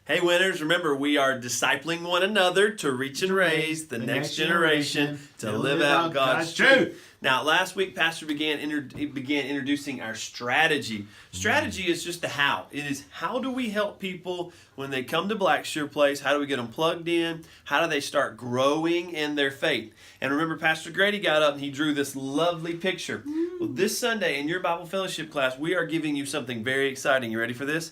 Hey, winners, remember we are discipling one another to reach and raise the next generation to live out God's truth. Now, last week, Pastor began introducing our strategy. Strategy is just the how. It is how do we help people when they come to Blackshear Place? How do we get them plugged in? How do they start growing in their faith? And remember, Pastor Grady got up and he drew this lovely picture. Well, this Sunday in your Bible fellowship class, we are giving you something very exciting. You ready for this?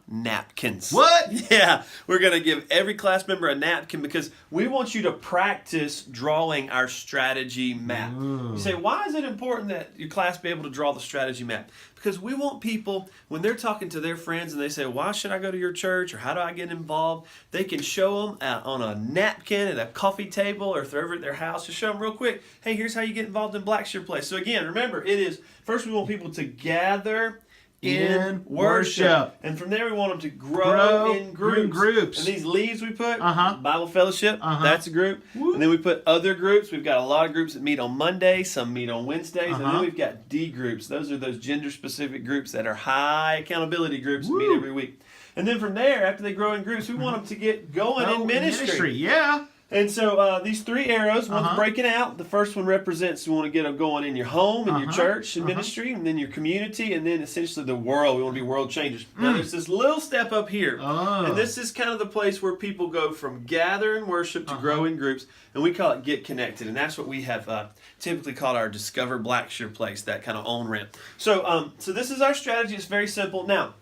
Napkins. What? Yeah, we're going to give every class member a napkin because we want you to practice drawing our strategy map. Ooh. You say, why is it important that your class be able to draw the strategy map? Because we want people, when they're talking to their friends and they say, why should I go to your church or how do I get involved? They can show them on a napkin at a coffee table or if they're over at their house, just show them real quick, hey, here's how you get involved in Blackshear Place. So again, remember, it is, first we want people to gather in worship. And from there we want them to grow in groups. And these leaves we put, Bible fellowship, that's a group. Woo. And then we put other groups. We've got a lot of groups that meet on Mondays, some meet on Wednesdays. And then we've got D groups. Those are those gender-specific groups that are high accountability groups that meet every week. And then from there, after they grow in groups, we want them to get going in ministry. Yeah. And so these three arrows, one's breaking out. The first one represents you want to get them going in your home, in your church, and ministry, and then your community, and then essentially the world. We want to be world changers. Now there's this little step up here. And this is kind of the place where people go from gather and worship to grow in groups. And we call it Get Connected. And that's what we have typically called our Discover Blackshear Place, that kind of on-ramp. So, so this is our strategy. It's very simple. Now,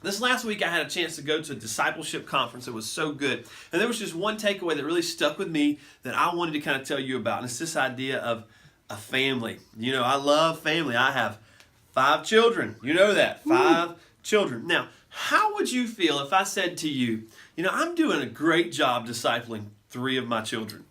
this last week, I had a chance to go to a discipleship conference. It was so good. And there was just one takeaway that really stuck with me that I wanted to kind of tell you about. And it's this idea of a family. You know, I love family. I have 5 children. You know that. 5 children. Now, how would you feel if I said to you, you know, I'm doing a great job discipling 3 of my children.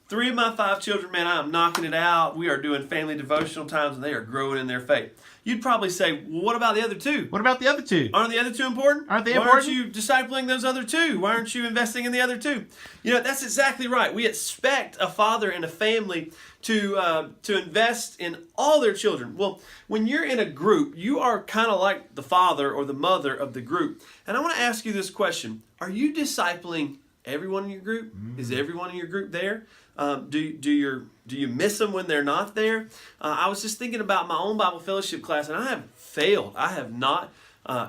3 of my 5 children, man, I'm knocking it out. We are doing family devotional times, and they are growing in their faith. You'd probably say, well, what about the other 2? What about the other 2? Aren't the other 2 important? Aren't they Why important? aren't you discipling those other 2? Why aren't you investing in the other 2? You know, that's exactly right. We expect a father and a family to invest in all their children. Well, when you're in a group, you are kind of like the father or the mother of the group. And I want to ask you this question. Are you discipling everyone in your group? Is everyone in your group there? Do you miss them when they're not there? I was just thinking about my own Bible fellowship class, and I have failed. I have not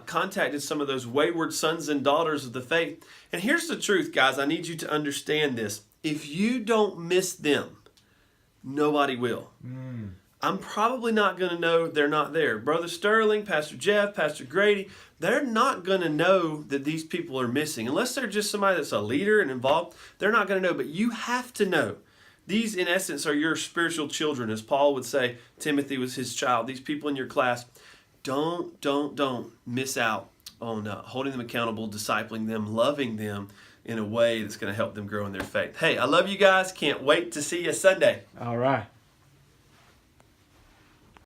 contacted some of those wayward sons and daughters of the faith. And here's the truth, guys. I need you to understand this. If you don't miss them, nobody will. I'm probably not going to know they're not there. Brother Sterling, Pastor Jeff, Pastor Grady, they're not going to know that these people are missing. Unless they're just somebody that's a leader and involved, they're not going to know. But you have to know. These, in essence, are your spiritual children. As Paul would say, Timothy was his child. These people in your class, don't miss out on holding them accountable, discipling them, loving them in a way that's going to help them grow in their faith. Hey, I love you guys. Can't wait to see you Sunday. All right.